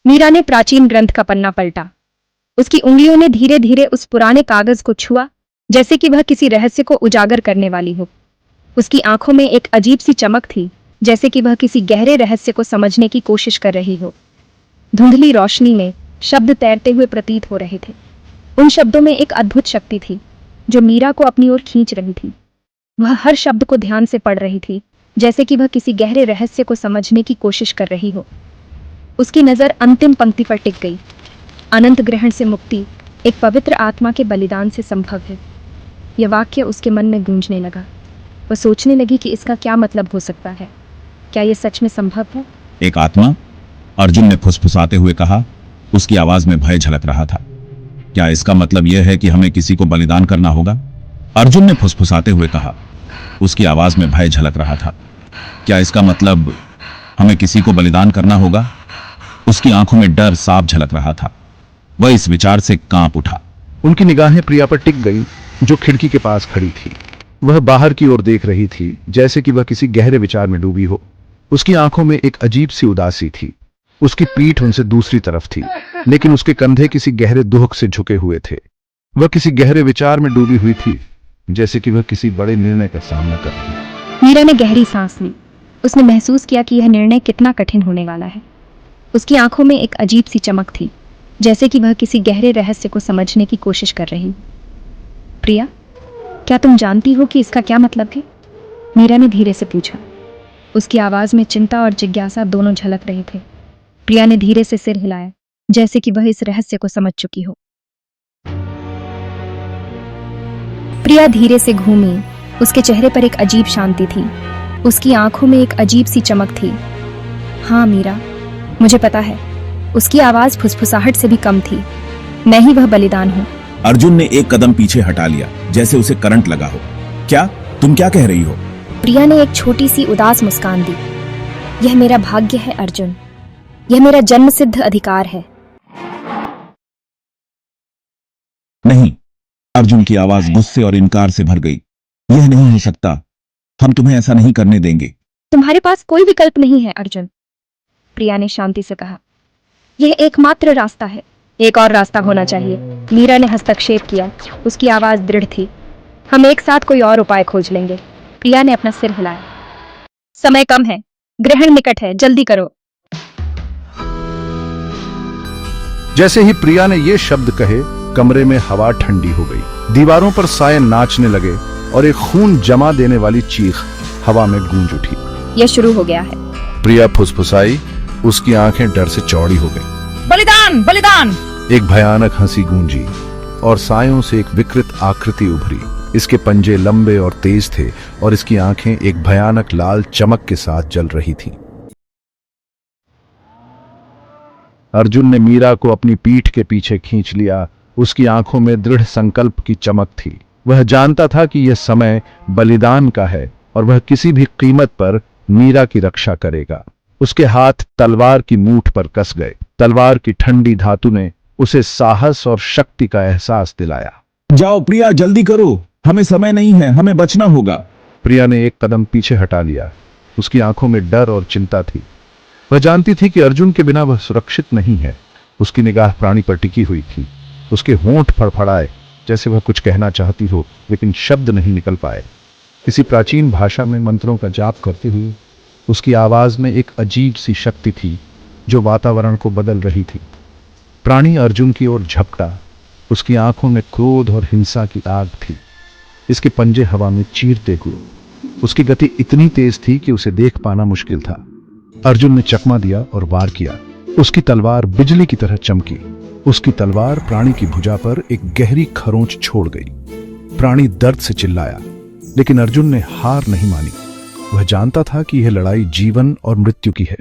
मीरा ने प्राचीन ग्रंथ का पन्ना पलटा। उसकी उंगलियों ने धीरे धीरे उस पुराने कागज को छुआ, जैसे कि वह किसी रहस्य को उजागर करने वाली हो। उसकी आंखों में एक अजीब सी चमक थी, जैसे कि वह किसी गहरे रहस्य को समझने की कोशिश कर रही हो। धुंधली रोशनी में शब्द तैरते हुए प्रतीत हो रहे थे। उन शब्दों में एक अद्भुत शक्ति थी, जो मीरा को अपनी ओर खींच रही थी। वह हर शब्द को ध्यान से पढ़ रही थी, जैसे कि वह किसी गहरे रहस्य को समझने की कोशिश कर रही हो। उसकी नजर अंतिम पंक्ति पर टिक गई। अनंत ग्रहण से मुक्ति एक पवित्र आत्मा के बलिदान से संभव है। यह वाक्य उसके मन में गूंजने लगा। वह सोचने लगी कि इसका क्या मतलब हो सकता है। क्या यह सच में संभव है? एक आत्मा? अर्जुन ने फुसफुसाते हुए कहा। उसकी आवाज में भय झलक रहा था। क्या इसका मतलब यह है कि हमें किसी को बलिदान करना होगा? अर्जुन ने फुसफुसाते हुए कहा। उसकी आवाज में भय झलक रहा था। क्या इसका मतलब हमें किसी को बलिदान करना होगा? उसकी आंखों में डर साफ झलक रहा था। वह इस विचार से कांप उठा। उनकी निगाहें प्रिया पर टिक गई, जो खिड़की के पास खड़ी थी। वह बाहर की ओर देख रही थी, जैसे कि वह किसी गहरे विचार में डूबी हो। उसकी आंखों में एक अजीब सी उदासी थी। उसकी पीठ उनसे दूसरी तरफ थी, लेकिन उसके कंधे किसी गहरे दुख से झुके हुए थे। वह किसी गहरे विचार में डूबी हुई थी, जैसे कि वह किसी बड़े निर्णय का सामना कर रही है। मीरा ने गहरी सांस ली। उसने महसूस किया कि यह निर्णय कितना कठिन होने वाला है। उसकी आंखों में एक अजीब सी चमक थी, जैसे कि वह किसी गहरे रहस्य को समझने की कोशिश कर रही। प्रिया, क्या तुम जानती हो कि इसका क्या मतलब है? मीरा ने धीरे से पूछा। उसकी आवाज में चिंता और जिज्ञासा दोनों झलक रहे थे। प्रिया ने धीरे से सिर हिलाया, जैसे कि वह इस रहस्य को समझ चुकी हो। प्रिया धीरे से घूमी। उसके चेहरे पर एक अजीब शांति थी। उसकी आंखों में एक अजीब सी चमक थी। हाँ मीरा, मुझे पता है। उसकी आवाज फुसफुसाहट से भी कम थी। मैं ही वह बलिदान हूँ। अर्जुन ने एक कदम पीछे हटा लिया, जैसे उसे करंट लगा हो। क्या? तुम क्या कह रही हो? प्रिया ने एक छोटी सी उदास मुस्कान दी। यह मेरा भाग्य है अर्जुन। यह मेरा जन्मसिद्ध अधिकार है। नहीं। अर्जुन की आवाज गुस्से और इनकार से भर गई। यह नहीं हो सकता। हम तुम्हें ऐसा नहीं करने देंगे। तुम्हारे पास कोई विकल्प नहीं है अर्जुन, प्रिया ने शांति से कहा। यह एकमात्र रास्ता है। एक और रास्ता होना चाहिए। मीरा ने हस्तक्षेप किया। उसकी आवाज दृढ़ थी। हम एक साथ कोई और उपाय खोज लेंगे। प्रिया ने अपना सिर हिलाया। समय कम है, ग्रहण निकट है, जल्दी करो। जैसे ही प्रिया ने ये शब्द कहे, कमरे में हवा ठंडी हो गई। दीवारों पर साए नाचने लगे और एक खून जमा देने वाली चीख हवा में गूंज उठी। यह शुरू हो गया है। प्रिया फुसफुसाई। उसकी आंखें डर से चौड़ी हो गई। बलिदान, बलिदान! एक भयानक हंसी गूंजी और सायों से एक विकृत आकृति उभरी। इसके पंजे लंबे और तेज थे और इसकी आंखें एक भयानक लाल चमक के साथ जल रही थीं। अर्जुन ने मीरा को अपनी पीठ के पीछे खींच लिया। उसकी आंखों में दृढ़ संकल्प की चमक थी। वह जानता था कि यह समय बलिदान का है और वह किसी भी कीमत पर मीरा की रक्षा करेगा। उसके हाथ तलवार की मूठ पर कस गए। तलवार की ठंडी धातु ने उसे साहस और शक्ति का एहसास दिलाया। जाओ प्रिया, जल्दी करो। हमें समय नहीं है, हमें बचना होगा। प्रिया ने एक कदम पीछे हटा लिया। उसकी आंखों में डर और चिंता थी। वह जानती थी कि अर्जुन के बिना वह सुरक्षित नहीं है। उसकी निगाह प्राणी पर टिकी हुई थी। उसके होंठ फड़फड़ाए, जैसे वह कुछ कहना चाहती हो, लेकिन शब्द नहीं निकल पाए। किसी प्राचीन भाषा में मंत्रों का जाप करते हुए उसकी आवाज में एक अजीब सी शक्ति थी, जो वातावरण को बदल रही थी। प्राणी अर्जुन की ओर झपटा। उसकी आंखों में क्रोध और हिंसा की आग थी। इसके पंजे हवा में चीरते हुए। उसकी गति इतनी तेज थी कि उसे देख पाना मुश्किल था। अर्जुन ने चकमा दिया और वार किया। उसकी तलवार बिजली की तरह चमकी। उसकी तलवार प्राणी की भुजा पर एक गहरी खरोंच छोड़ गई। प्राणी दर्द से चिल्लाया, लेकिन अर्जुन ने हार नहीं मानी। वह जानता था कि यह लड़ाई जीवन और मृत्यु की है।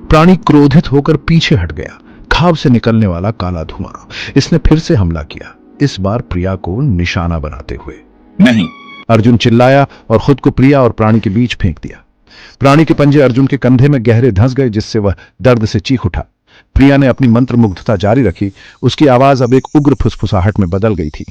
प्राणी क्रोधित होकर पीछे हट गया। घाव से निकलने वाला काला धुआं। इसने फिर से हमला किया, इस बार प्रिया को निशाना बनाते हुए। नहीं! अर्जुन चिल्लाया और खुद को प्रिया और प्राणी के बीच फेंक दिया। प्राणी के पंजे अर्जुन के कंधे में गहरे धंस गए, जिससे वह दर्द से चीख उठा। प्रिया ने अपनी मंत्रमुग्धता जारी रखी। उसकी आवाज अब एक उग्र फुसफुसाहट में बदल गई थी।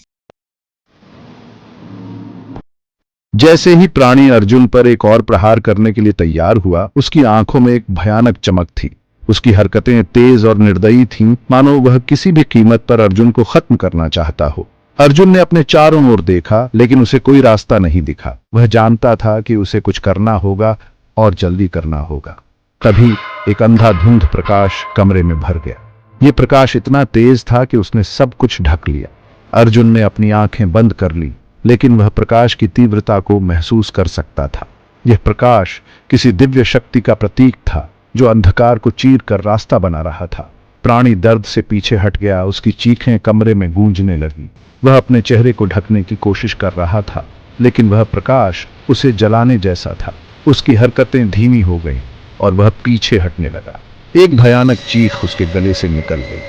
जैसे ही प्राणी अर्जुन पर एक और प्रहार करने के लिए तैयार हुआ, उसकी आंखों में एक भयानक चमक थी। उसकी हरकतें तेज और निर्दयी थीं, मानो वह किसी भी कीमत पर अर्जुन को खत्म करना चाहता हो। अर्जुन ने अपने चारों ओर देखा, लेकिन उसे कोई रास्ता नहीं दिखा। वह जानता था कि उसे कुछ करना होगा और जल्दी करना होगा। तभी एक अंधाधुंध प्रकाश कमरे में भर गया। यह प्रकाश इतना तेज था कि उसने सब कुछ ढक लिया। अर्जुन ने अपनी आंखें बंद कर ली, लेकिन वह प्रकाश की तीव्रता को महसूस कर सकता था। यह प्रकाश किसी दिव्य शक्ति का प्रतीक था, जो अंधकार को चीर कर रास्ता बना रहा था। प्राणी दर्द से पीछे हट गया, उसकी चीखें कमरे में गूंजने लगी। वह अपने चेहरे को ढकने की कोशिश कर रहा था, लेकिन वह प्रकाश उसे जलाने जैसा था। उसकी हरकतें धीमी हो गईं और वह पीछे हटने लगा। एक भयानक चीख उसके गले से निकल गई।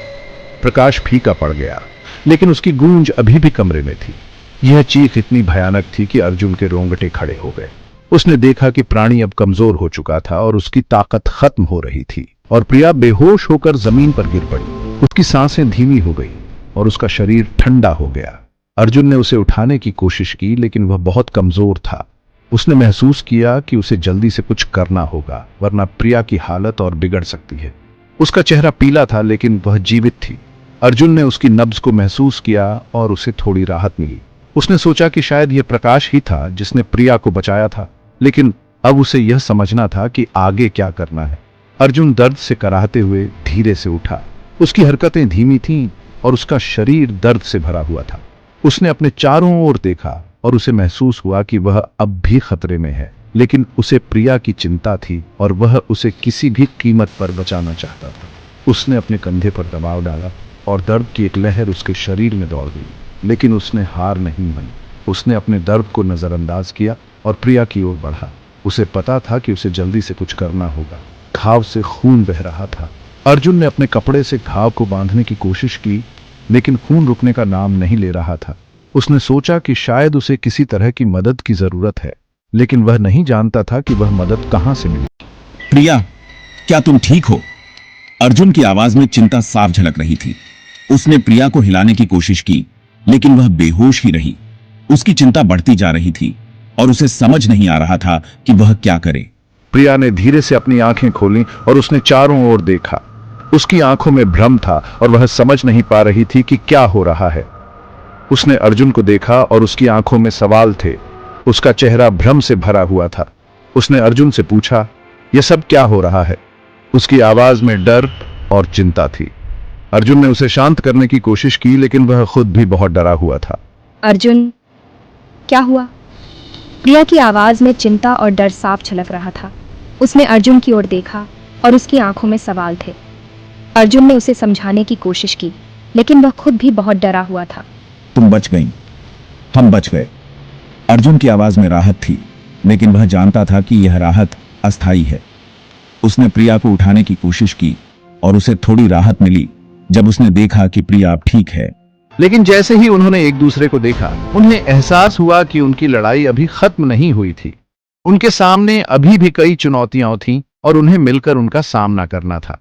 प्रकाश फीका पड़ गया, लेकिन उसकी गूंज अभी भी कमरे में थी। यह चीख इतनी भयानक थी कि अर्जुन के रोंगटे खड़े हो गए। उसने देखा कि प्राणी अब कमजोर हो चुका था और उसकी ताकत खत्म हो रही थी, और प्रिया बेहोश होकर जमीन पर गिर पड़ी। उसकी सांसें धीमी हो गई और उसका शरीर ठंडा हो गया। अर्जुन ने उसे उठाने की कोशिश की, लेकिन वह बहुत कमजोर था। उसने महसूस किया कि उसे जल्दी से कुछ करना होगा, वरना प्रिया की हालत और बिगड़ सकती है। उसका चेहरा पीला था, लेकिन वह जीवित थी। अर्जुन ने उसकी नब्ज को महसूस किया और उसे थोड़ी राहत मिली। उसने सोचा कि शायद यह प्रकाश ही था जिसने प्रिया को बचाया था, लेकिन अब उसे यह समझना था कि आगे क्या करना है। अर्जुन दर्द से कराहते हुए धीरे से उठा। उसकी हरकतें धीमी थीं और उसका शरीर दर्द से भरा हुआ था। उसने अपने चारों ओर देखा और उसे महसूस हुआ कि वह अब भी खतरे में है, लेकिन उसे प्रिया की चिंता थी और वह उसे किसी भी कीमत पर बचाना चाहता था। उसने अपने कंधे पर दबाव डाला और दर्द की एक लहर उसके शरीर में दौड़ गई, लेकिन उसने हार नहीं मानी। उसने अपने दर्द को नजरअंदाज किया और प्रिया की ओर बढ़ा। उसे पता था कि उसे जल्दी से कुछ करना होगा। घाव से खून बह रहा था। अर्जुन ने अपने कपड़े से घाव को बांधने की कोशिश की, लेकिन खून रुकने का नाम नहीं ले रहा था। उसने सोचा कि शायद उसे किसी तरह की मदद की जरूरत है, लेकिन वह नहीं जानता था कि वह मदद कहां से मिलेगी। प्रिया, क्या तुम ठीक हो? अर्जुन की आवाज में चिंता साफ झलक रही थी। उसने प्रिया को हिलाने की कोशिश की, लेकिन वह बेहोश ही रही। उसकी चिंता बढ़ती जा रही थी और उसे समझ नहीं आ रहा था कि वह क्या करे। प्रिया ने धीरे से अपनी आंखें खोलीं और उसने चारों ओर देखा। उसकी आंखों में भ्रम था और वह समझ नहीं पा रही थी कि क्या हो रहा है। उसने अर्जुन को देखा और उसकी आंखों में सवाल थे। उसका चेहरा भ्रम से भरा हुआ था। उसने अर्जुन से पूछा, यह सब क्या हो रहा है? उसकी आवाज में डर और चिंता थी। अर्जुन ने उसे शांत करने की कोशिश की, लेकिन वह खुद भी बहुत डरा हुआ था। अर्जुन, क्या हुआ? प्रिया की आवाज में चिंता और डर साफ झलक रहा था। उसने अर्जुन की ओर देखा और उसकी आंखों में सवाल थे। अर्जुन ने उसे समझाने की कोशिश की, लेकिन वह खुद भी बहुत डरा हुआ था। तुम बच गईं, हम बच गए। अर्जुन की आवाज में राहत थी, लेकिन वह जानता था कि यह राहत अस्थायी है। उसने प्रिया को उठाने की कोशिश की और उसे थोड़ी राहत मिली जब उसने देखा कि प्रिया अब ठीक है। लेकिन जैसे ही उन्होंने एक दूसरे को देखा, उन्हें एहसास हुआ कि उनकी लड़ाई अभी खत्म नहीं हुई थी। उनके सामने अभी भी कई चुनौतियां थीं और उन्हें मिलकर उनका सामना करना था।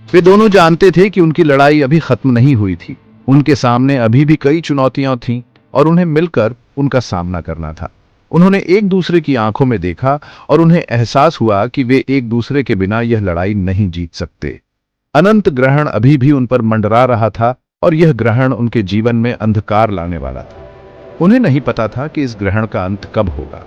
वे दोनों जानते थे कि उनकी लड़ाई अभी खत्म नहीं हुई थी। उनके सामने अभी भी कई चुनौतियां थीं और उन्हें मिलकर उनका सामना करना था। उन्होंने एक दूसरे की आंखों में देखा और उन्हें एहसास हुआ कि वे एक दूसरे के बिना यह लड़ाई नहीं जीत सकते। अनंत ग्रहण अभी भी उन पर मंडरा रहा था और यह ग्रहण उनके जीवन में अंधकार लाने वाला था। उन्हें नहीं पता था कि इस ग्रहण का अंत कब होगा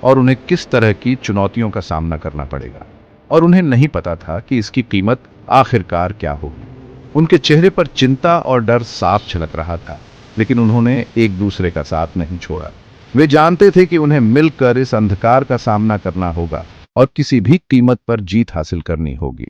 और उन्हें किस तरह की चुनौतियों का सामना करना पड़ेगा, और उन्हें नहीं पता था कि इसकी कीमत आखिरकार क्या होगी। उनके चेहरे पर चिंता और डर साफ झलक रहा था, लेकिन उन्होंने एक दूसरे का साथ नहीं छोड़ा। वे जानते थे कि उन्हें मिलकर इस अंधकार का सामना करना होगा और किसी भी कीमत पर जीत हासिल करनी होगी।